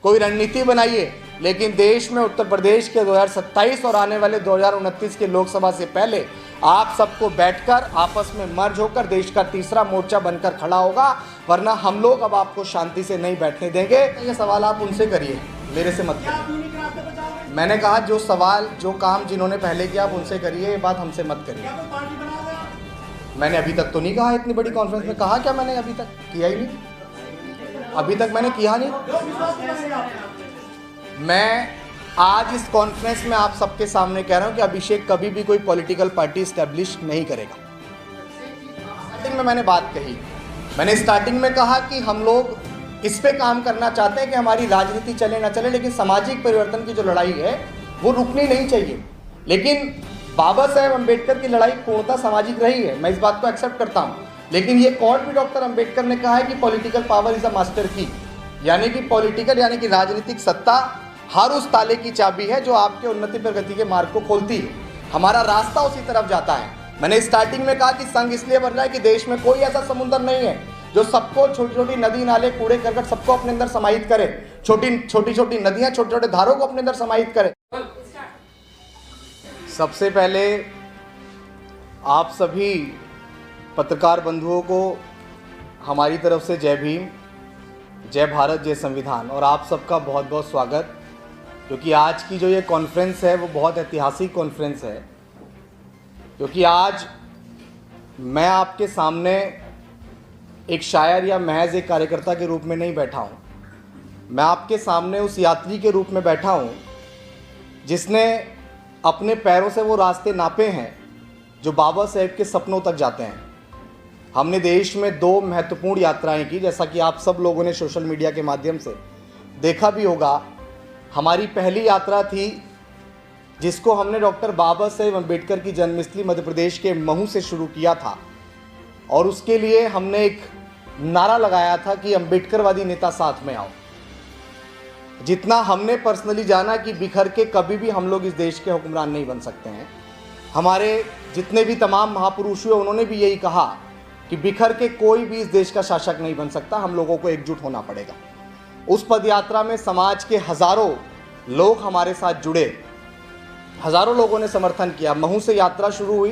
कोई रणनीति बनाइए, लेकिन देश में उत्तर प्रदेश के 2027 और आने वाले 2029 के लोकसभा से पहले आप सबको बैठकर आपस में मर्ज होकर देश का तीसरा मोर्चा बनकर खड़ा होगा, वरना हम लोग अब आपको शांति से नहीं बैठने देंगे। ये सवाल आप उनसे करिए, मेरे से मत करिए। मैंने कहा जो सवाल जो काम जिन्होंने पहले किया आप उनसे करिए, ये बात हमसे मत करिए। मैंने अभी तक तो नहीं कहा, इतनी बड़ी कॉन्फ्रेंस में कहा क्या मैंने? अभी तक किया ही नहीं, अभी तक मैंने किया नहीं। मैं आज इस कॉन्फ्रेंस में आप सबके सामने कह रहा हूं कि अभिषेक कभी भी कोई पॉलिटिकल पार्टी स्टैब्लिश नहीं करेगा। स्टार्टिंग में मैंने बात कही, मैंने स्टार्टिंग में कहा कि हम लोग इस पे काम करना चाहते हैं कि हमारी राजनीति चले ना चले, लेकिन सामाजिक परिवर्तन की जो लड़ाई है वो रुकनी नहीं चाहिए। लेकिन बाबा साहेब अम्बेडकर की लड़ाई पूर्णतः सामाजिक रही है, मैं इस बात को एक्सेप्ट करता हूँ। लेकिन ये कोर्ट भी डॉक्टर अम्बेडकर ने कहा है कि political power is a master की, यानी कि पॉलिटिकल यानी कि राजनीतिक सत्ता हर उस ताले की चाबी है जो आपके उन्नति प्रगति के मार्ग को खोलती है। हमारा रास्ता उसी तरफ जाता है। मैंने स्टार्टिंग में कहा कि संघ इसलिए बन रहा है कि देश में कोई ऐसा समुद्र नहीं है जो सबको छोटी छोटी नदी नाले कूड़े करकट सबको अपने अंदर समाहित करे, छोटी छोटी नदियां छोटे छोटे धारों को अपने अंदर समाहित करे। सबसे पहले आप सभी पत्रकार बंधुओं को हमारी तरफ से जय भीम, जय भारत, जय संविधान, और आप सबका बहुत बहुत स्वागत। क्योंकि आज की जो ये कॉन्फ्रेंस है वो बहुत ऐतिहासिक कॉन्फ्रेंस है, क्योंकि आज मैं आपके सामने एक शायर या महज एक कार्यकर्ता के रूप में नहीं बैठा हूँ, मैं आपके सामने उस यात्री के रूप में बैठा हूँ जिसने अपने पैरों से वो रास्ते नापे हैं जो बाबा साहेब के सपनों तक जाते हैं। हमने देश में 2 महत्वपूर्ण यात्राएं की, जैसा कि आप सब लोगों ने सोशल मीडिया के माध्यम से देखा भी होगा। हमारी पहली यात्रा थी जिसको हमने डॉक्टर बाबा साहेब अम्बेडकर की जन्मस्थली मध्य प्रदेश के महू से शुरू किया था, और उसके लिए हमने एक नारा लगाया था कि अम्बेडकरवादी नेता साथ में आओ। जितना हमने पर्सनली जाना कि बिखर के कभी भी हम लोग इस देश के हुक्मरान नहीं बन सकते हैं। हमारे जितने भी तमाम महापुरुष हुए उन्होंने भी यही कहा कि बिखर के कोई भी इस देश का शासक नहीं बन सकता, हम लोगों को एकजुट होना पड़ेगा। उस पदयात्रा में समाज के हजारों लोग हमारे साथ जुड़े, हजारों लोगों ने समर्थन किया। महू से यात्रा शुरू हुई,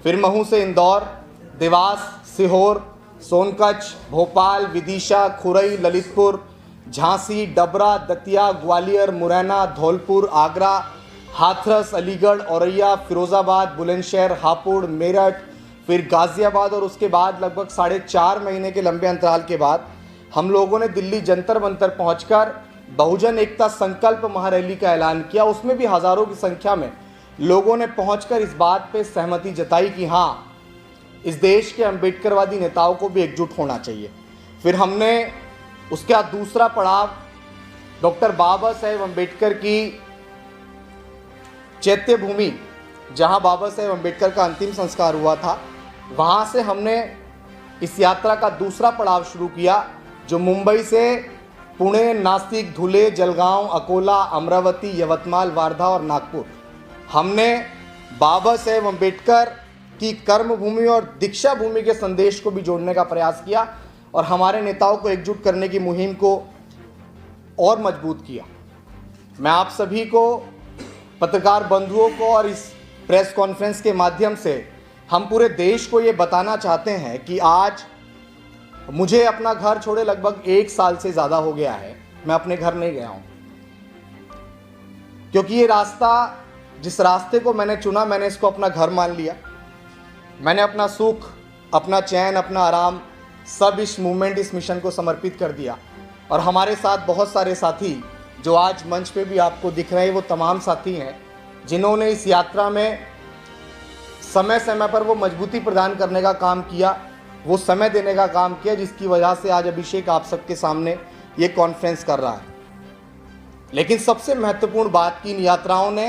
फिर महू से इंदौर, देवास, सीहोर, सोनकच्छ, भोपाल, विदिशा, खुरई, ललितपुर, झांसी, डबरा, दतिया, ग्वालियर, मुरैना, धौलपुर, आगरा, हाथरस, अलीगढ़, औरैया, फिरोजाबाद, बुलंदशहर, हापुड़, मेरठ, फिर गाजियाबाद, और उसके बाद लगभग 4.5 महीने के लंबे अंतराल के बाद हम लोगों ने दिल्ली जंतर मंतर पहुंचकर बहुजन एकता संकल्प महारैली का ऐलान किया। उसमें भी हजारों की संख्या में लोगों ने पहुंचकर इस बात पे सहमति जताई कि हाँ, इस देश के अम्बेडकरवादी नेताओं को भी एकजुट होना चाहिए। फिर हमने उसका दूसरा पड़ाव डॉक्टर बाबा साहेब अम्बेडकर की चैत्य भूमि, जहां बाबा साहेब अम्बेडकर का अंतिम संस्कार हुआ था, वहां से हमने इस यात्रा का दूसरा पड़ाव शुरू किया, जो मुंबई से पुणे, नासिक, धुले, जलगांव, अकोला, अमरावती, यवतमाल, वार्धा और नागपुर। हमने बाबा साहेब अम्बेडकर की कर्मभूमि और दीक्षा भूमि के संदेश को भी जोड़ने का प्रयास किया और हमारे नेताओं को एकजुट करने की मुहिम को और मजबूत किया। मैं आप सभी को, पत्रकार बंधुओं को, और इस प्रेस कॉन्फ्रेंस के माध्यम से हम पूरे देश को ये बताना चाहते हैं कि आज मुझे अपना घर छोड़े लगभग 1 साल से ज़्यादा हो गया है। मैं अपने घर नहीं गया हूँ, क्योंकि ये रास्ता, जिस रास्ते को मैंने चुना, मैंने इसको अपना घर मान लिया। मैंने अपना सुख, अपना चैन, अपना आराम सब इस मूवमेंट, इस मिशन को समर्पित कर दिया। और हमारे साथ बहुत सारे साथी जो आज मंच पे भी आपको दिख रहे हैं, वो तमाम साथी हैं जिन्होंने इस यात्रा में समय समय पर वो मजबूती प्रदान करने का काम किया, वो समय देने का काम किया, जिसकी वजह से आज अभिषेक आप सबके सामने ये कॉन्फ्रेंस कर रहा है। लेकिन सबसे महत्वपूर्ण बात की, इन यात्राओं ने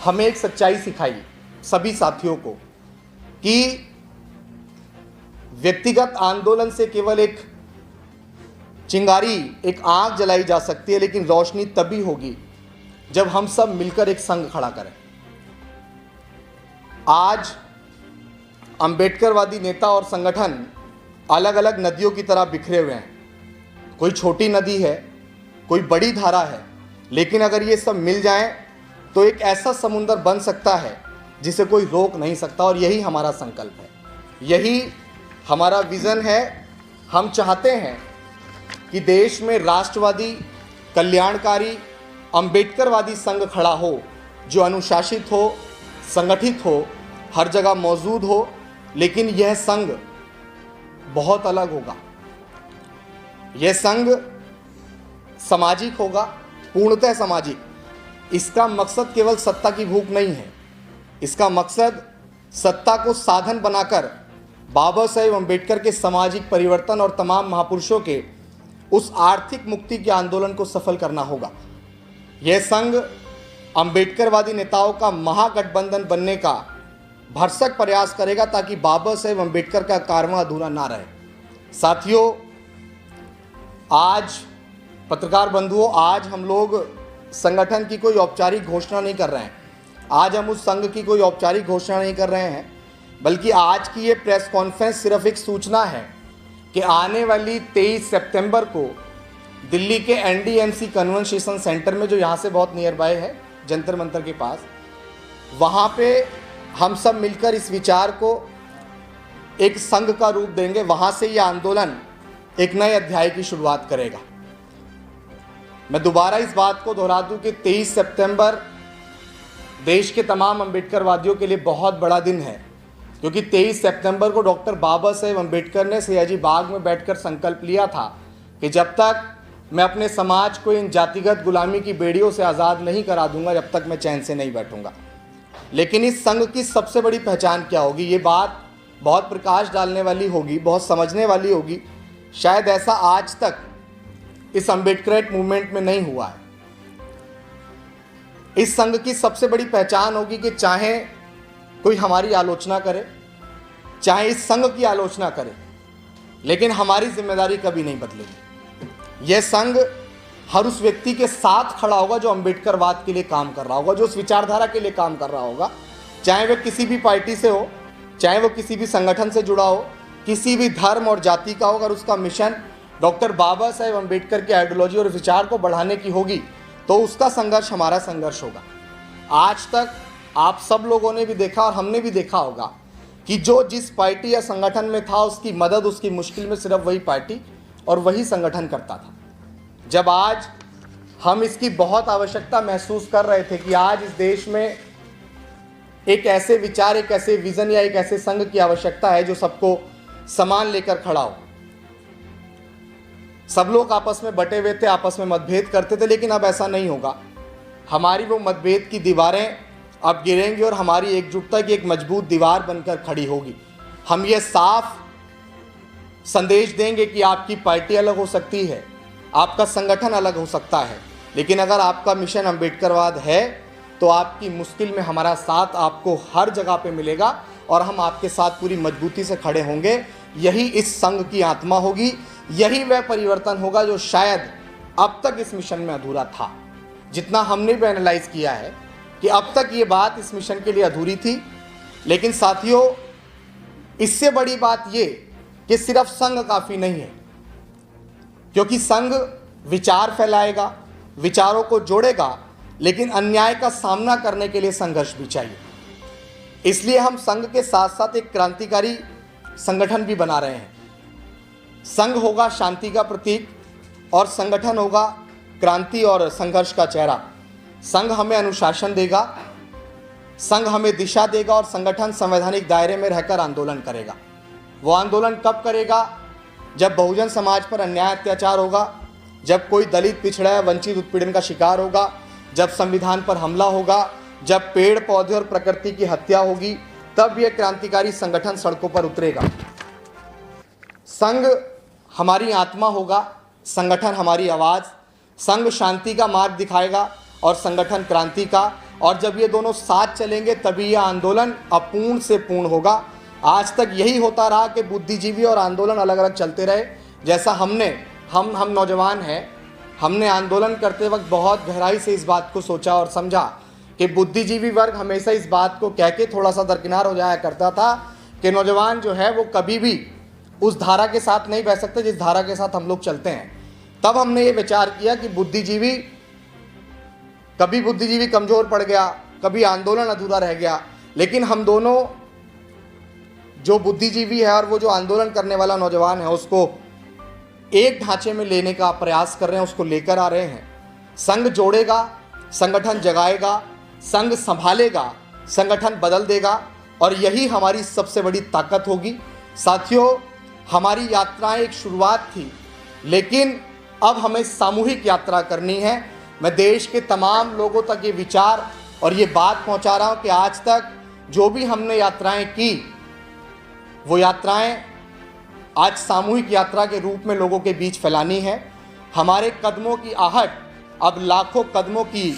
हमें एक सच्चाई सिखाई सभी साथियों को कि व्यक्तिगत आंदोलन से केवल एक चिंगारी, एक आग जलाई जा सकती है, लेकिन रोशनी तभी होगी जब हम सब मिलकर एक संघ खड़ा करें। आज अंबेडकरवादी नेता और संगठन अलग अलग नदियों की तरह बिखरे हुए हैं। कोई छोटी नदी है, कोई बड़ी धारा है, लेकिन अगर ये सब मिल जाए तो एक ऐसा समुंदर बन सकता है जिसे कोई रोक नहीं सकता। और यही हमारा संकल्प है, यही हमारा विज़न है। हम चाहते हैं कि देश में राष्ट्रवादी, कल्याणकारी, अंबेडकरवादी संघ खड़ा हो, जो अनुशासित हो, संगठित हो, हर जगह मौजूद हो। लेकिन यह संघ बहुत अलग होगा। यह संघ सामाजिक होगा, पूर्णतः सामाजिक। इसका मकसद केवल सत्ता की भूख नहीं है, इसका मकसद सत्ता को साधन बनाकर बाबा साहेब अम्बेडकर के सामाजिक परिवर्तन और तमाम महापुरुषों के उस आर्थिक मुक्ति के आंदोलन को सफल करना होगा। यह संघ अम्बेडकरवादी नेताओं का महागठबंधन बनने का भरसक प्रयास करेगा ताकि बाबा साहेब अम्बेडकर का कारवां अधूरा ना रहे। साथियों, आज पत्रकार बंधुओं, आज हम लोग संगठन की कोई औपचारिक घोषणा नहीं कर रहे हैं। आज हम उस संघ की कोई औपचारिक घोषणा नहीं कर रहे हैं, बल्कि आज की ये प्रेस कॉन्फ्रेंस सिर्फ एक सूचना है कि आने वाली 23 सितंबर को दिल्ली के NDMC कन्वेंशन सेंटर में, जो यहाँ से बहुत नियर बाय है, जंतर मंतर के पास, वहाँ पे हम सब मिलकर इस विचार को एक संघ का रूप देंगे। वहाँ से ये आंदोलन एक नए अध्याय की शुरुआत करेगा। मैं दोबारा इस बात को दोहरा दूं कि 23 सितंबर देश के तमाम अम्बेडकरवादियों के लिए बहुत बड़ा दिन है, क्योंकि 23 सितंबर को डॉक्टर बाबा साहेब अम्बेडकर ने सयाजी बाग में बैठकर संकल्प लिया था कि जब तक मैं अपने समाज को इन जातिगत गुलामी की बेड़ियों से आज़ाद नहीं करा दूंगा, जब तक मैं चैन से नहीं बैठूंगा। लेकिन इस संघ की सबसे बड़ी पहचान क्या होगी? ये बात बहुत प्रकाश डालने वाली होगी, बहुत समझने वाली होगी। शायद ऐसा आज तक इस अम्बेडकरेट मूवमेंट में नहीं हुआ है। इस संघ की सबसे बड़ी पहचान होगी कि चाहे कोई हमारी आलोचना करे, चाहे इस संघ की आलोचना करे, लेकिन हमारी जिम्मेदारी कभी नहीं बदलेगी। यह संघ हर उस व्यक्ति के साथ खड़ा होगा जो अम्बेडकरवाद के लिए काम कर रहा होगा, जो उस विचारधारा के लिए काम कर रहा होगा, चाहे वह किसी भी पार्टी से हो, चाहे वो किसी भी संगठन से जुड़ा हो, किसी भी धर्म और जाति का हो। अगर उसका मिशन डॉक्टर बाबा साहेब अम्बेडकर की आइडियोलॉजी और विचार को बढ़ाने की होगी तो उसका संघर्ष हमारा संघर्ष होगा। आज तक आप सब लोगों ने भी देखा और हमने भी देखा होगा कि जो जिस पार्टी या संगठन में था, उसकी मदद, उसकी मुश्किल में सिर्फ वही पार्टी और वही संगठन करता था। जब आज हम इसकी बहुत आवश्यकता महसूस कर रहे थे कि आज इस देश में एक ऐसे विचार, एक ऐसे विजन या एक ऐसे संघ की आवश्यकता है जो सबको समान लेकर खड़ा हो। सब लोग आपस में बटे हुए थे, आपस में मतभेद करते थे, लेकिन अब ऐसा नहीं होगा। हमारी वो मतभेद की दीवारें अब गिरेंगी और हमारी एकजुटता की एक मजबूत दीवार बनकर खड़ी होगी। हम ये साफ संदेश देंगे कि आपकी पार्टी अलग हो सकती है, आपका संगठन अलग हो सकता है, लेकिन अगर आपका मिशन अम्बेडकरवाद है तो आपकी मुश्किल में हमारा साथ आपको हर जगह पे मिलेगा और हम आपके साथ पूरी मजबूती से खड़े होंगे। यही इस संघ की आत्मा होगी, यही वह परिवर्तन होगा जो शायद अब तक इस मिशन में अधूरा था। जितना हमने भी एनालाइज किया है कि अब तक ये बात इस मिशन के लिए अधूरी थी, लेकिन साथियों, इससे बड़ी बात ये कि सिर्फ संघ काफ़ी नहीं है, क्योंकि संघ विचार फैलाएगा, विचारों को जोड़ेगा, लेकिन अन्याय का सामना करने के लिए संघर्ष भी चाहिए। इसलिए हम संघ के साथ साथ एक क्रांतिकारी संगठन भी बना रहे हैं। संघ होगा शांति का प्रतीक और संगठन होगा क्रांति और संघर्ष का चेहरा। संघ हमें अनुशासन देगा, संघ हमें दिशा देगा और संगठन संवैधानिक दायरे में रहकर आंदोलन करेगा। वो आंदोलन कब करेगा? जब बहुजन समाज पर अन्याय अत्याचार होगा, जब कोई दलित, पिछड़ा या वंचित उत्पीड़न का शिकार होगा, जब संविधान पर हमला होगा, जब पेड़ पौधे और प्रकृति की हत्या होगी, तब यह क्रांतिकारी संगठन सड़कों पर उतरेगा। संघ हमारी आत्मा होगा, संगठन हमारी आवाज़। संघ शांति का मार्ग दिखाएगा और संगठन क्रांति का, और जब ये दोनों साथ चलेंगे तभी यह आंदोलन अपूर्ण से पूर्ण होगा। आज तक यही होता रहा कि बुद्धिजीवी और आंदोलन अलग अलग चलते रहे। जैसा हम नौजवान हैं, हमने आंदोलन करते वक्त बहुत गहराई से इस बात को सोचा और समझा कि बुद्धिजीवी वर्ग हमेशा इस बात को कह के थोड़ा सा दरकिनार हो जाया करता था कि नौजवान जो है वो कभी भी उस धारा के साथ नहीं बह सकते जिस धारा के साथ हम लोग चलते हैं। तब हमने ये विचार किया कि कभी बुद्धिजीवी कमज़ोर पड़ गया, कभी आंदोलन अधूरा रह गया, लेकिन हम दोनों, जो बुद्धिजीवी है और वो जो आंदोलन करने वाला नौजवान है, उसको एक ढांचे में लेने का प्रयास कर रहे हैं, उसको लेकर आ रहे हैं। संघ जोड़ेगा, संगठन जगाएगा, संघ संभालेगा, संगठन बदल देगा, और यही हमारी सबसे बड़ी ताकत होगी। साथियों, हमारी यात्राएं एक शुरुआत थी, लेकिन अब हमें सामूहिक यात्रा करनी है। मैं देश के तमाम लोगों तक ये विचार और ये बात पहुंचा रहा हूं कि आज तक जो भी हमने यात्राएं की, वो यात्राएं आज सामूहिक यात्रा के रूप में लोगों के बीच फैलानी है। हमारे कदमों की आहट अब लाखों कदमों की,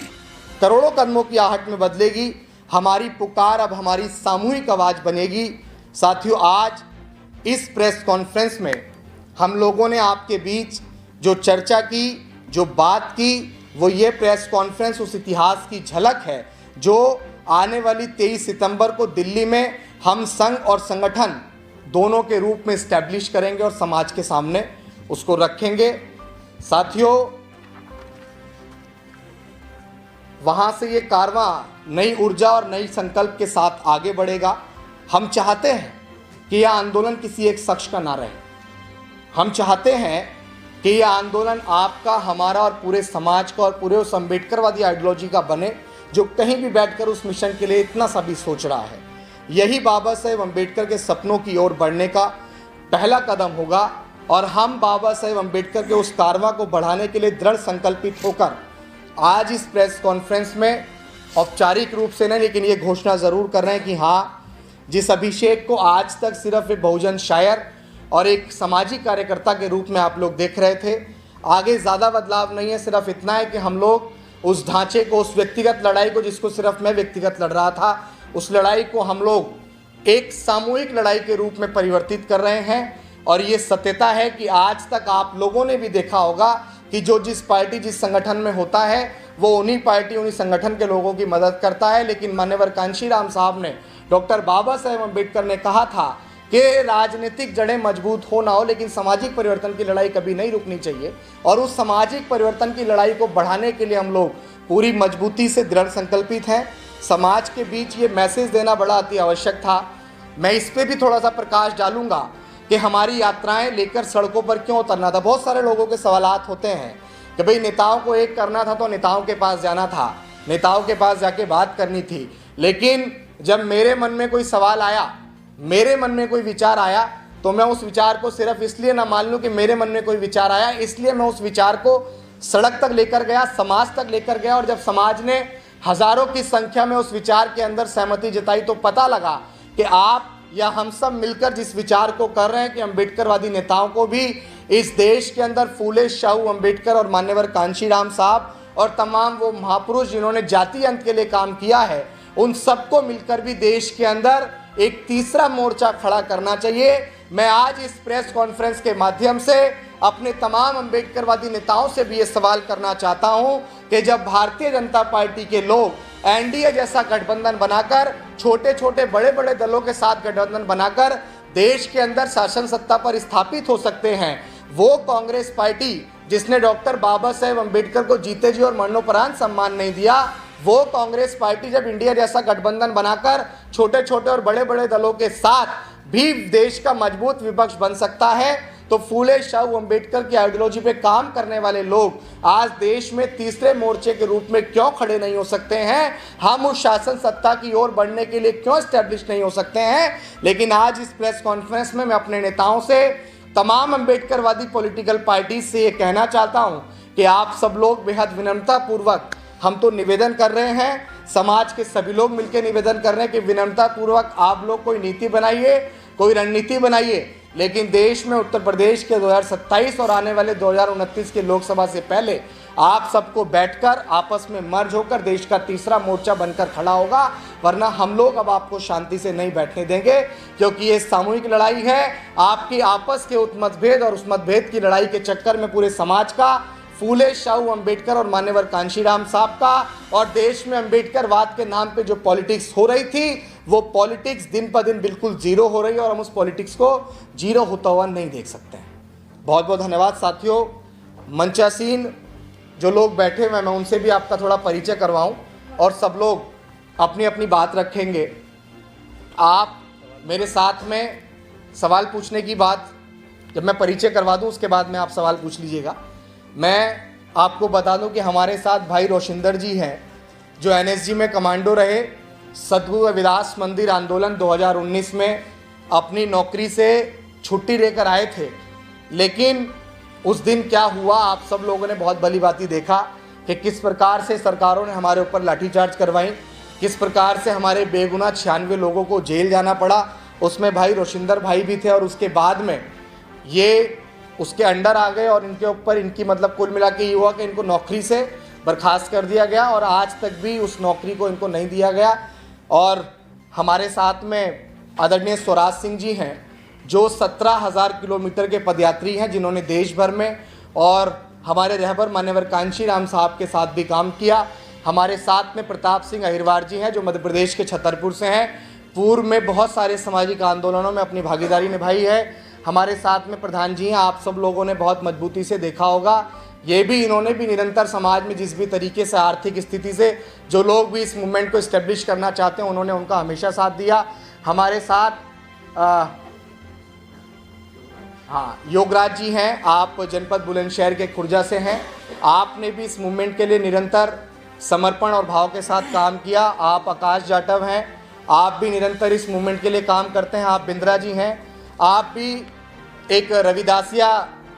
करोड़ों कदमों की आहट में बदलेगी। हमारी पुकार अब हमारी सामूहिक आवाज़ बनेगी। साथियों, आज इस प्रेस कॉन्फ्रेंस में हम लोगों ने आपके बीच जो चर्चा की, जो बात की, वो ये प्रेस कॉन्फ्रेंस उस इतिहास की झलक है जो आने वाली 23 सितंबर को दिल्ली में हम संघ और संगठन दोनों के रूप में इस्टेब्लिश करेंगे और समाज के सामने उसको रखेंगे। साथियों, वहाँ से ये कारवां नई ऊर्जा और नई संकल्प के साथ आगे बढ़ेगा। हम चाहते हैं कि यह आंदोलन किसी एक शख्स का ना रहे। हम चाहते हैं कि यह आंदोलन आपका, हमारा और पूरे समाज का और पूरे उस अम्बेडकरवादी आइडियोलॉजी का बने जो कहीं भी बैठकर उस मिशन के लिए इतना सा भी सोच रहा है। यही बाबा साहेब अम्बेडकर के सपनों की ओर बढ़ने का पहला कदम होगा, और हम बाबा साहेब अम्बेडकर के उस कारवां को बढ़ाने के लिए दृढ़ संकल्पित होकर आज इस प्रेस कॉन्फ्रेंस में औपचारिक रूप से नहीं, लेकिन ये घोषणा ज़रूर कर रहे हैं कि हाँ, जिस अभिषेक को आज तक सिर्फ एक बहुजन शायर और एक सामाजिक कार्यकर्ता के रूप में आप लोग देख रहे थे, आगे ज़्यादा बदलाव नहीं है। सिर्फ इतना है कि हम लोग उस ढांचे को, उस व्यक्तिगत लड़ाई को जिसको सिर्फ मैं व्यक्तिगत लड़ रहा था, उस लड़ाई को हम लोग एक सामूहिक लड़ाई के रूप में परिवर्तित कर रहे हैं। और ये सत्यता है कि आज तक आप लोगों ने भी देखा होगा कि जो जिस पार्टी, जिस संगठन में होता है, वो उन्हीं पार्टी, उन्हीं संगठन के लोगों की मदद करता है। लेकिन मान्यवर कांशीराम साहब ने, डॉक्टर बाबा साहेब अम्बेडकर ने कहा था कि राजनीतिक जड़ें मजबूत हो ना हो, लेकिन सामाजिक परिवर्तन की लड़ाई कभी नहीं रुकनी चाहिए। और उस सामाजिक परिवर्तन की लड़ाई को बढ़ाने के लिए हम लोग पूरी मजबूती से दृढ़ संकल्पित हैं। समाज के बीच ये मैसेज देना बड़ा अति आवश्यक था। मैं इस पर भी थोड़ा सा प्रकाश डालूंगा कि हमारी यात्राएं लेकर सड़कों पर क्यों उतरना था। बहुत सारे लोगों के सवालात होते हैं कि भाई नेताओं को एक करना था तो नेताओं के पास जाना था, नेताओं के पास जाके बात करनी थी। लेकिन जब मेरे मन में कोई सवाल आया, मेरे मन में कोई विचार आया, तो मैं उस विचार को सिर्फ इसलिए ना मान लूँ कि मेरे मन में कोई विचार आया, इसलिए मैं उस विचार को सड़क तक लेकर गया, समाज तक लेकर गया। और जब समाज ने हजारों की संख्या में उस विचार के अंदर सहमति जताई, तो पता लगा कि आप या हम सब मिलकर जिस विचार को कर रहे हैं कि अम्बेडकरवादी नेताओं को भी इस देश के अंदर फूले शाहू अम्बेडकर और मान्यवर कांशीराम साहब और तमाम वो महापुरुष जिन्होंने जातीय अंत के लिए काम किया है, उन सबको मिलकर भी देश के अंदर एक तीसरा मोर्चा खड़ा करना चाहिए। मैं आज इस प्रेस कॉन्फ्रेंस के माध्यम से अपने तमाम अम्बेडकरवादी नेताओं से भी ये सवाल करना चाहता हूं कि जब भारतीय जनता पार्टी के लोग एनडीए जैसा गठबंधन बनाकर, छोटे छोटे बड़े बड़े दलों के साथ गठबंधन बनाकर देश के अंदर शासन सत्ता पर स्थापित हो सकते हैं, वो कांग्रेस पार्टी जिसने डॉक्टर बाबा साहेब अम्बेडकर को जीते जी और मरणोपरांत सम्मान नहीं दिया, वो कांग्रेस पार्टी जब इंडिया जैसा गठबंधन बनाकर छोटे छोटे और बड़े बड़े दलों के साथ भी देश का मजबूत विपक्ष बन सकता है, तो फूले शाहू अम्बेडकर की आइडियोलॉजी पे काम करने वाले लोग आज देश में तीसरे मोर्चे के रूप में क्यों खड़े नहीं हो सकते हैं? हम उस शासन सत्ता की ओर बढ़ने के लिए क्यों एस्टेब्लिश नहीं हो सकते हैं? लेकिन आज इस प्रेस कॉन्फ्रेंस में मैं अपने नेताओं से, तमाम अम्बेडकरवादी पॉलिटिकल पार्टी से ये कहना चाहता हूँ कि आप सब लोग बेहद विनम्रतापूर्वक, हम तो निवेदन कर रहे हैं, समाज के सभी लोग मिलकर निवेदन कर रहे हैं कि विनम्रतापूर्वक आप लोग कोई नीति बनाइए, कोई रणनीति बनाइए, लेकिन देश में उत्तर प्रदेश के 2027 और आने वाले 2029 के लोकसभा से पहले आप सबको बैठकर आपस में मर्ज होकर देश का तीसरा मोर्चा बनकर खड़ा होगा, वरना हम लोग अब आपको शांति से नहीं बैठने देंगे, क्योंकि ये सामूहिक लड़ाई है। आपकी आपस के उस मतभेद और उस मतभेद की लड़ाई के चक्कर में पूरे समाज का, फूले शाहू अम्बेडकर और मान्यवर कांशीराम साहब का और देश में अम्बेडकरवाद के नाम पे जो पॉलिटिक्स हो रही थी, वो पॉलिटिक्स दिन पर दिन बिल्कुल जीरो हो रही है और हम उस पॉलिटिक्स को जीरो होता हुआ नहीं देख सकते हैं। बहुत बहुत धन्यवाद साथियों। मंचासीन जो लोग बैठे हुए हैं मैं उनसे भी आपका थोड़ा परिचय करवाऊं और सब लोग अपनी अपनी बात रखेंगे। आप मेरे साथ में सवाल पूछने की बात जब मैं परिचय करवा दूं उसके बाद में आप सवाल पूछ लीजिएगा। मैं आपको बता दूं कि हमारे साथ भाई रोशिंदर जी हैं जो एनएसजी में कमांडो रहे। सद्गुरु रविदास मंदिर आंदोलन 2019 में अपनी नौकरी से छुट्टी लेकर आए थे, लेकिन उस दिन क्या हुआ आप सब लोगों ने बहुत भली भांति देखा कि किस प्रकार से सरकारों ने हमारे ऊपर लाठीचार्ज करवाई, किस प्रकार से हमारे बेगुनाह 96 लोगों को जेल जाना पड़ा। उसमें भाई रोशिंदर भाई भी थे और उसके बाद में ये उसके अंडर आ गए और इनके ऊपर इनकी मतलब कुल मिला के ये हुआ कि इनको नौकरी से बर्खास्त कर दिया गया और आज तक भी उस नौकरी को इनको नहीं दिया गया। और हमारे साथ में आदरणीय स्वराज सिंह जी हैं जो 17,000 किलोमीटर के पदयात्री हैं जिन्होंने देश भर में और हमारे रहबर मान्यवर कांशी राम साहब के साथ भी काम किया। हमारे साथ में प्रताप सिंह अहिरवार जी हैं जो मध्य प्रदेश के छतरपुर से हैं, पूर्व में बहुत सारे सामाजिक आंदोलनों में अपनी भागीदारी निभाई है। हमारे साथ में प्रधान जी हैं, आप सब लोगों ने बहुत मजबूती से देखा होगा, ये भी इन्होंने भी निरंतर समाज में जिस भी तरीके से आर्थिक स्थिति से जो लोग भी इस मूवमेंट को इस्टेब्लिश करना चाहते हैं उन्होंने उनका हमेशा साथ दिया। हमारे साथ योगराज जी हैं, आप जनपद बुलंदशहर के खुर्जा से हैं, आपने भी इस मूवमेंट के लिए निरंतर समर्पण और भाव के साथ काम किया। आप आकाश जाटव हैं, आप भी निरंतर इस मूवमेंट के लिए काम करते हैं। आप बिंद्रा जी हैं, आप भी एक रविदासिया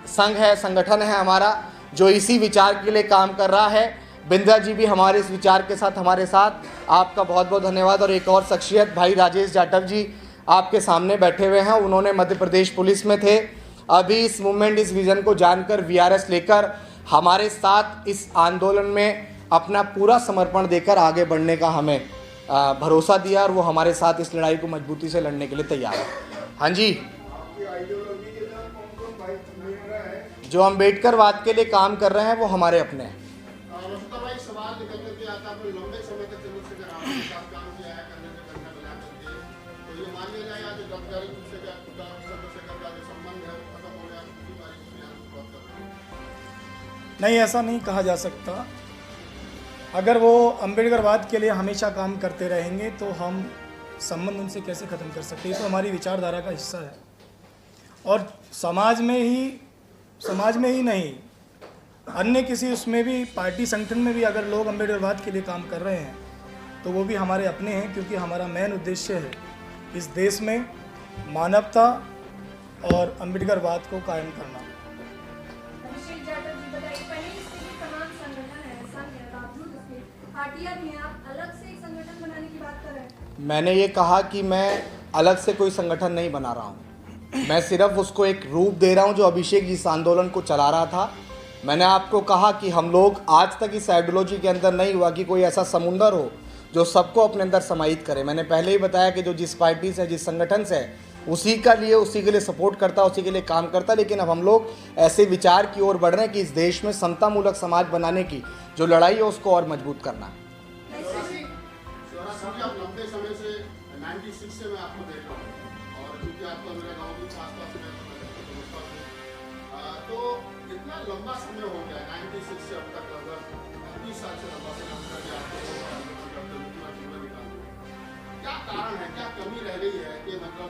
संघ है, संगठन है हमारा जो इसी विचार के लिए काम कर रहा है। बिंद्रा जी भी हमारे इस विचार के साथ हमारे साथ, आपका बहुत बहुत धन्यवाद। और एक और शख्सियत भाई राजेश जाटव जी आपके सामने बैठे हुए हैं, उन्होंने मध्य प्रदेश पुलिस में थे, अभी इस मूवमेंट इस विज़न को जानकर वीआरएस लेकर हमारे साथ इस आंदोलन में अपना पूरा समर्पण देकर आगे बढ़ने का हमें भरोसा दिया और वो हमारे साथ इस लड़ाई को मजबूती से लड़ने के लिए तैयार है। हाँ जी, जो अम्बेडकरवाद के लिए काम कर रहे हैं वो हमारे अपने हैं। नहीं, ऐसा नहीं कहा जा सकता। अगर वो अम्बेडकरवाद के लिए हमेशा काम करते रहेंगे तो हम संबंध उनसे कैसे ख़त्म कर सकते हैं। ये तो हमारी विचारधारा का हिस्सा है और समाज में ही नहीं, अन्य किसी उसमें भी, पार्टी संगठन में भी अगर लोग अम्बेडकरवाद के लिए काम कर रहे हैं तो वो भी हमारे अपने हैं, क्योंकि हमारा मेन उद्देश्य है इस देश में मानवता और अम्बेडकरवाद को कायम करना। मैंने ये कहा कि मैं अलग से कोई संगठन नहीं बना रहा हूँ, मैं सिर्फ उसको एक रूप दे रहा हूँ जो अभिषेक इस आंदोलन को चला रहा था। मैंने आपको कहा कि हम लोग आज तक इस आइडियोलॉजी के अंदर नहीं हुआ कि कोई ऐसा समुंदर हो जो सबको अपने अंदर समाहित करे। मैंने पहले ही बताया कि जो जिस पार्टी से, जिस संगठन से उसी के लिए सपोर्ट करता, उसी के लिए काम करता। लेकिन अब हम लोग ऐसे विचार की ओर बढ़ रहे हैं कि इस देश में समतामूलक समाज बनाने की जो लड़ाई है उसको और मजबूत करना है। लंबे समय से 96 से मैं आपको देख रहा हूँ और क्योंकि आपका मेरा गाँव भी आसपास में तो इतना लंबा समय हो गया 96 से अब तक लगभग 30 साल से लंबा समय आपको जीवन निकाल। क्या कारण है, क्या कमी रह गई है कि मतलब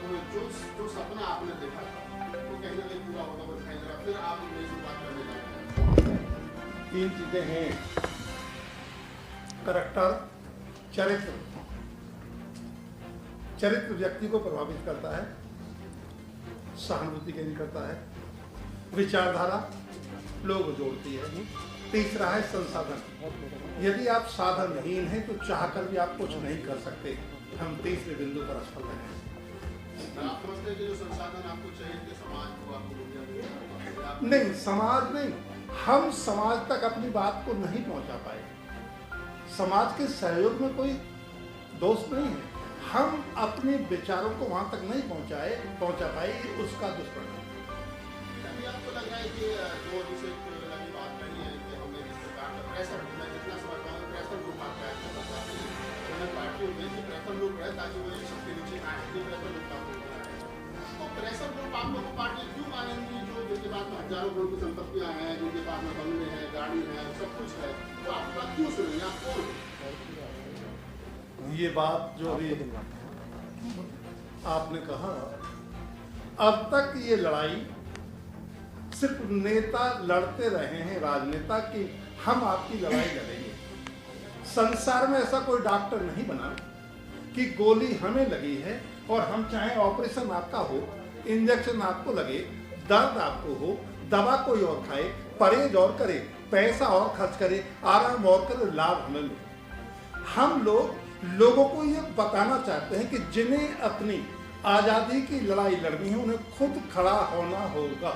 जो सपना आपने देखा था वो कहीं ना कहीं पूरा होगा दिखाई दे रहा, फिर आप नई शुरुआत करने जा रहे हैं। 3 चीज़ें हैं, करैक्टर, चरित्र व्यक्ति को प्रभावित करता है, सहानुभूति केंद्रित करता है, विचारधारा लोग जोड़ती है। तीसरा है संसाधन। यदि आप साधनहीन हैं तो चाहकर भी आप कुछ नहीं कर सकते। हम तीसरे बिंदु पर असफल हैं। आप समझते हैं कि जो संसाधन आपको चाहिए कि समाज को आपको नहीं, समाज नहीं, हम समाज तक अपनी बात को नहीं पहुंचा पाए। समाज के सहयोग में कोई दोष नहीं है, हम अपने विचारों को वहां तक नहीं पहुंचा पाए, उसका दुष्परिणाम। आपको लग रहा है कि जो अभिषेक की बात कही है कि हमने जिस प्रकार का प्रेशर, मैं जितना समझता हूँ प्रेशर ग्रुप आप तैयार करना चाहते हैं, उन्हें पार्टी में कि प्रेशर ग्रुप रहे ताकि वो सबके नीचे आए, ये प्रेशर ग्रुप आपको बनाए। तो प्रेशर ग्रुप आप लोग पार्टी क्यों मानेंगी जो फिर के बाद में हजारों करोड़ की संपत्तियां हैं, जिनके पास में बंगले हैं, गाड़ी है, सब कुछ है, तो आप बात क्यों सुनेंगे? आप कौन? ये बात जो अभी आपने कहा, अब तक ये लड़ाई सिर्फ नेता लड़ते रहे हैं, राजनेता, कि हम आपकी लड़ाई लड़ेंगे। संसार में ऐसा कोई डॉक्टर नहीं बना कि गोली हमें लगी है और हम चाहे ऑपरेशन आपका हो, इंजेक्शन आपको लगे, दर्द आपको हो, दवा कोई और खाए, परहेज और करे, पैसा और खर्च करे, आराम और करे, लाभ हमें मिले। हम लोगों को ये बताना चाहते हैं कि जिन्हें अपनी आज़ादी की लड़ाई लड़नी है, उन्हें खुद खड़ा होना होगा।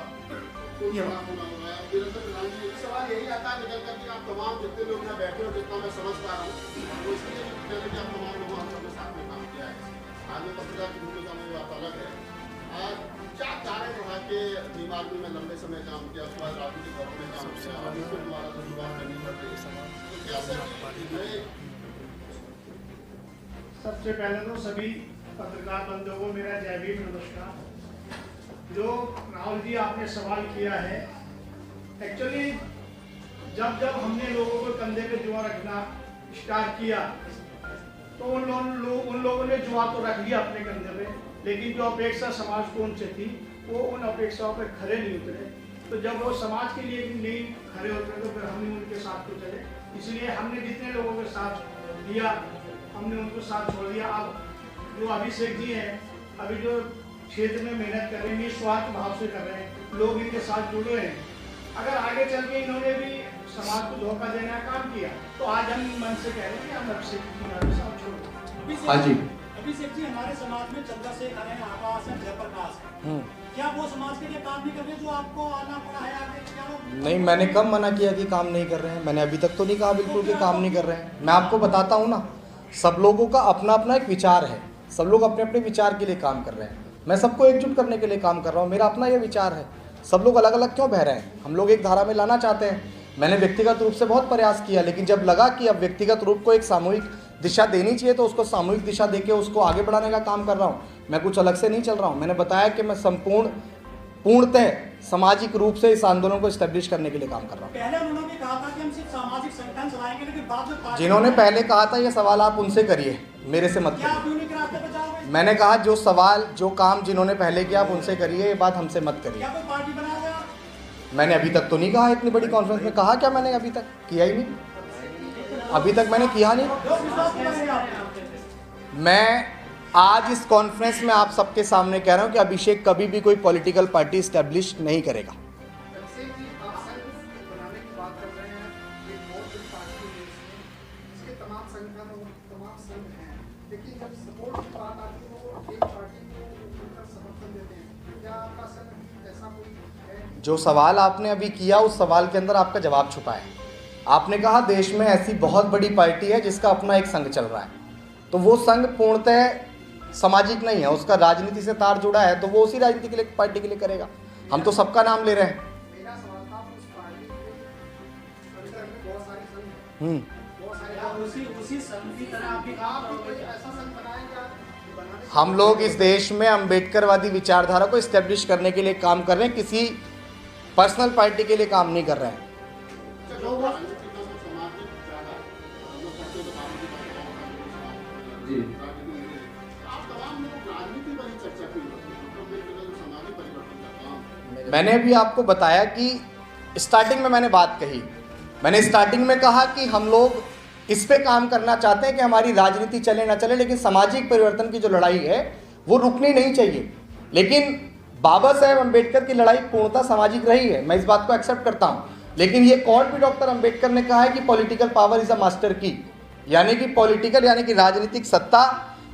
सवाल यही आता है निकल करके, आप तमाम जितने लोग यहाँ बैठे हो, जितना मैं समझ पा रहा हूँ, वो इसलिए पहले कि आप तमाम लोगों हम सबके साथ में काम किया है। आज में पत्रकार की भूमिका में बात अलग है। आज क्या कारण रहा कि दिमाग में लंबे समय काम किया, उसके बाद राजनीतिक वर्ग में काम किया, और इसको दोबारा से शुरुआत करनी पड़ रही है। तो कैसे सबसे पहले तो सभी पत्रकार बंधुओं को मेरा जय भीम, नमस्कार। जो राहुल जी आपने सवाल किया है, एक्चुअली जब हमने लोगों को कंधे पे जुआ रखना स्टार्ट किया, तो उन लोगों ने जुआ तो रख लिया अपने कंधे पे, लेकिन जो अपेक्षा समाज को उनसे थी, वो उन अपेक्षाओं पर खरे नहीं उतरे। तो जब वो समाज के लिए नहीं खरे उतरे, तो फिर हमने उनके साथ को चले। इसलिए हमने जितने लोगों के साथ दिया, हमने उनको साथ छोड़ दिया। अब जो अभिषेक जी हैं, अभी जो क्षेत्र में मेहनत कर रहे हैं, निस्वार्थ भाव से कर रहे हैं, लोग इनके साथ जुड़े हैं। अगर आगे चल के इन्होंने भी समाज को धोखा देने का काम किया, तो आज हम मन से कह रहे हैं कि हम अभिषेक जी के साथ छोड़। हाँ जी, अभिषेक जी, हमारे समाज में चंद्रशेखर है, आकाश है, जयप्रकाश है, क्या वो समाज के लिए काम नहीं कर रहे जो आपको आना पड़ा है आगे? क्या नहीं, मैंने कब मना किया कि काम नहीं कर रहे हैं? मैंने अभी तक तो नहीं कहा बिल्कुल कि काम नहीं कर रहे हैं। मैं आपको बताता हूँ ना, सब लोगों का अपना अपना एक विचार है, सब लोग अपने अपने विचार के लिए काम कर रहे हैं। मैं सबको एकजुट करने के लिए काम कर रहा हूँ, मेरा अपना ये विचार है। सब लोग अलग अलग क्यों बह रहे हैं? हम लोग एक धारा में लाना चाहते हैं। मैंने व्यक्तिगत रूप से बहुत प्रयास किया, लेकिन जब लगा कि अब व्यक्तिगत रूप को एक सामूहिक दिशा देनी चाहिए, तो उसको सामूहिक दिशा देके उसको आगे बढ़ाने का काम कर रहा हूँ। मैं कुछ अलग से नहीं चल रहा हूँ। मैंने बताया कि मैं पूर्णतः सामाजिक रूप से इस आंदोलन को एस्टेब्लिश करने के लिए काम कर रहा हूँ। पहले उन्होंने भी कहा था कि हम सिर्फ सामाजिक संगठन चलाएंगे, लेकिन बाद में जिन्होंने पहले कहा था, ये सवाल आप उनसे करिए, मेरे से मत क्या आप करिए। उन्हीं के रास्ते पे जाओगे? मैंने कहा जो सवाल, जो काम जिन्होंने पहले किया आप उनसे करिए, ये बात हमसे मत करिए। क्या कोई पार्टी बनाओगे आप? मैंने अभी तक तो नहीं कहा, इतनी बड़ी कॉन्फ्रेंस में कहा क्या मैंने? अभी तक किया ही नहीं, अभी तक मैंने किया नहीं। लोग विश्वास करेंगे आप? मैं आज इस कॉन्फ्रेंस में आप सबके सामने कह रहा हूं कि अभिषेक कभी भी कोई पॉलिटिकल पार्टी स्टैब्लिश नहीं करेगा। अभिषेक जी, आप संघ बनाने की बात कर रहे हैं, ये बहुत बड़ी पार्टी है, इसके तमाम संगठन और तमाम संघ हैं, लेकिन जब सपोर्ट की बात आती है, वो एक पार्टी को उनका समर्थन देते हैं। क्या आपका संघ ऐसा कोई है? जो सवाल आपने अभी किया, उस सवाल के अंदर आपका जवाब छुपा है। आपने कहा देश में ऐसी बहुत बड़ी पार्टी है जिसका अपना एक संघ चल रहा है, तो वो संघ पूर्णतः सामाजिक नहीं है, उसका राजनीति से तार जुड़ा है, तो वो उसी राजनीति के लिए, पार्टी के लिए करेगा। हम तो सबका नाम ले रहे हैं। मेरा सवाल था, उस पार्टी के अंदर में बहुत सारे संघ हैं, बहुत सारे उसी संघ की तरह आप भी आप भी कोई ऐसा संघ बनाएंगे आप बनाने? हम लोग इस देश में अम्बेडकरवादी विचारधारा को इस्टेब्लिश करने के लिए काम कर रहे हैं, किसी पर्सनल पार्टी के लिए काम नहीं कर रहे हैं। जो वो राजनीतिक दल को सामाजिक ज्यादा हम लोग करते तो सामाजिक जी, आप तमाम लोग राजनीति पर ही चर्चा क्यों करते हैं? मतलब जो सामाजिक परिवर्तन का काम है। मैंने अभी आपको बताया कि स्टार्टिंग में मैंने बात कही, मैंने स्टार्टिंग में कहा कि हम लोग इस पे काम करना चाहते हैं कि हमारी राजनीति चले ना चले, लेकिन सामाजिक परिवर्तन की जो लड़ाई है वो रुकनी नहीं चाहिए। लेकिन बाबा साहेब अम्बेडकर की लड़ाई पूर्णतः सामाजिक रही है, मैं इस बात को एक्सेप्ट करता हूँ। लेकिन ये कोर्ट भी डॉक्टर अम्बेडकर ने कहा है कि political power is a master की, यानी कि पॉलिटिकल यानी कि राजनीतिक सत्ता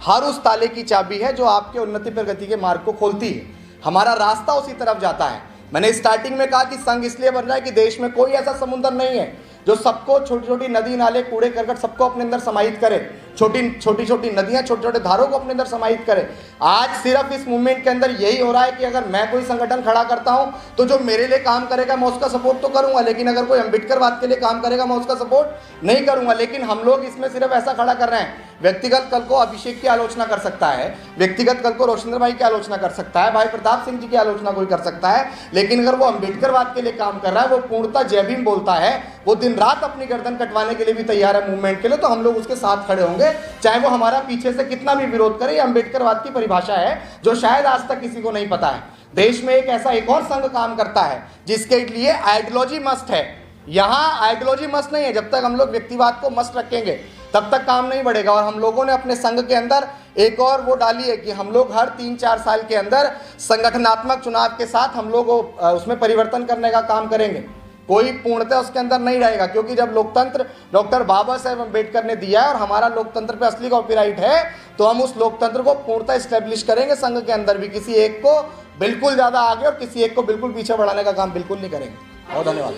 हर उस ताले की चाबी है जो आपके उन्नति प्रगति के मार्ग को खोलती है। हमारा रास्ता उसी तरफ जाता है। मैंने स्टार्टिंग में कहा कि संघ इसलिए बन रहा है कि देश में कोई ऐसा समुद्र नहीं है जो सबको, छोटी छोटी नदी नाले, कूड़े करकट सबको अपने अंदर समाहित करे। छोटी छोटी नदियां, छोटे छोटे धारों को अपने अंदर समाहित करें। आज सिर्फ इस मूवमेंट के अंदर यही हो रहा है कि अगर मैं कोई संगठन खड़ा करता हूं तो जो मेरे लिए काम करेगा मैं उसका सपोर्ट तो करूंगा, लेकिन अगर कोई अम्बेडकरवाद के लिए काम करेगा मैं उसका सपोर्ट नहीं करूंगा। लेकिन हम लोग इसमें सिर्फ ऐसा खड़ा कर रहे हैं, व्यक्तिगत कल को अभिषेक की आलोचना कर सकता है, व्यक्तिगत कल को रोशनर भाई की आलोचना कर सकता है, भाई प्रताप सिंह जी की आलोचना कोई कर सकता है, लेकिन अगर वो अम्बेडकरवाद के लिए काम कर रहा है, वो पूर्णतः जय भीम बोलता है, वो दिन रात अपनी गर्दन कटवाने के लिए भी तैयार है मूवमेंट के लिए, तो हम लोग उसके साथ खड़े होंगे, चाहे वो हमारा पीछे से कितना भी विरोध करे। ये अम्बेडकरवाद की परिभाषा है जो शायद आज तक किसी को नहीं पता है। देश में एक ऐसा एक और संघ काम करता है जिसके लिए आइडियोलॉजी मस्ट है। यहाँ आइडियोलॉजी मस्ट नहीं है। जब तक हम लोग व्यक्तिवाद को मस्ट रखेंगे तब तक काम नहीं बढ़ेगा। और हम लोगों ने अपने संघ के अंदर एक और वो डाली है कि हम लोग हर 3-4 साल के अंदर संगठनात्मक चुनाव के साथ हम लोग उसमें परिवर्तन करने का काम करेंगे। कोई पूर्णतः उसके अंदर नहीं रहेगा, क्योंकि जब लोकतंत्र डॉक्टर बाबा साहेब अम्बेडकर ने दिया है और हमारा लोकतंत्र पे असली कॉपीराइट है, तो हम उस लोकतंत्र को पूर्णतः स्टैब्लिश करेंगे। संघ के अंदर भी किसी एक को बिल्कुल ज़्यादा आगे और किसी एक को बिल्कुल पीछे बढ़ाने का काम बिल्कुल नहीं करेंगे। बहुत धन्यवाद।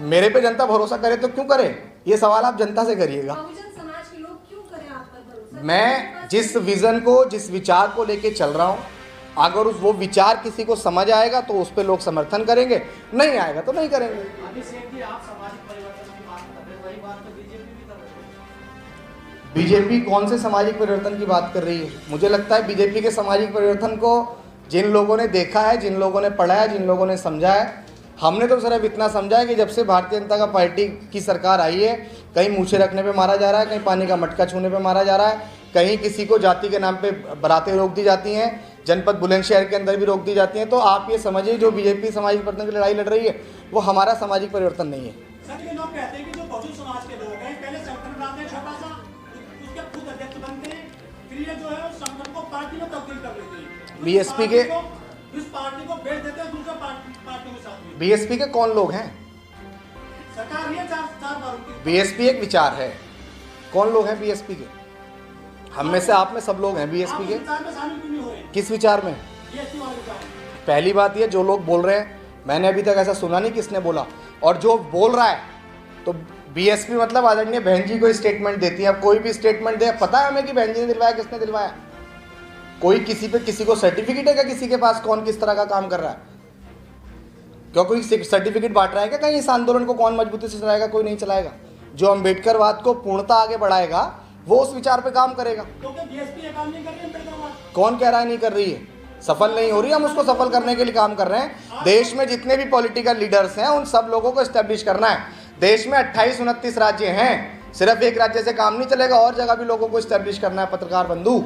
मेरे पे जनता भरोसा करे तो क्यों करे, ये सवाल आप जनता से करिएगा। मैं जिस विजन को, जिस विचार को लेके चल रहा हूँ, अगर वो विचार किसी को समझ आएगा तो उस पर लोग समर्थन करेंगे, नहीं आएगा तो नहीं करेंगे। बीजेपी कौन से सामाजिक परिवर्तन की बात कर रही है? मुझे लगता है बीजेपी के सामाजिक परिवर्तन को जिन लोगों ने देखा है, जिन लोगों ने पढ़ा है, जिन लोगों ने समझा है, हमने तो सिर्फ इतना समझा है कि जब से भारतीय जनता पार्टी की सरकार आई है, कहीं मूछें रखने पे मारा जा रहा है, कहीं पानी का मटका छूने पे मारा जा रहा है, कहीं किसी को जाति के नाम पे बरातें रोक दी जाती हैं, जनपद बुलंदशहर के अंदर भी रोक दी जाती हैं। तो आप ये समझिए जो बीजेपी सामाजिक परिवर्तन की लड़ाई लड़ रही है वो हमारा सामाजिक परिवर्तन नहीं है। सर, ये लोग कहते हैं कि जो बहुजन समाज के लोग हैं पहले संगठन बनाते हैं छोटा सा, उसके खुद अध्यक्ष बनते हैं, फिर ये जो है उस संगठन को पार्टी में तब्दील कर लेते हैं। बीएसपी के इस पार्टी को बेच देते हैं दूसरे पार्टी के साथ में। बीएसपी के कौन लोग हैं? सरकार ये चार बार उनकी। बीएसपी एक विचार है, कौन लोग हैं बीएसपी के? हम में से, आप में सब लोग हैं बीएसपी के। किस विचार में? पहली बात ये, जो लोग बोल रहे हैं, मैंने अभी तक ऐसा सुना नहीं किसने बोला। और जो बोल रहा है तो बीएसपी मतलब आदरणीय बहन जी कोई स्टेटमेंट देती है। अब कोई भी स्टेटमेंट दे, पता है हमें कि बहन जी ने दिलवाया, किसने दिलवाया? कोई किसी पे, किसी को सर्टिफिकेट है क्या किसी के पास कौन किस तरह का काम कर रहा है? क्या कोई सर्टिफिकेट बांट रहा है क्या? कहीं इस आंदोलन को कौन मजबूती से चलाएगा? कोई नहीं चलाएगा। जो अम्बेडकरवाद को पूर्णतः आगे बढ़ाएगा वो उस विचार पे काम करेगा। तो क्या बीएसपी ये काम नहीं कर रही है? कौन कह रहा है नहीं कर रही है? सफल नहीं हो रही, हम उसको सफल करने के लिए काम कर रहे हैं। देश में जितने भी पॉलिटिकल लीडर्स हैं उन सब लोगों को एस्टेब्लिश करना है। देश में 28-29 राज्य हैं, सिर्फ एक राज्य से काम नहीं चलेगा, और जगह भी लोगों को एस्टेब्लिश करना है। पत्रकार बंधु,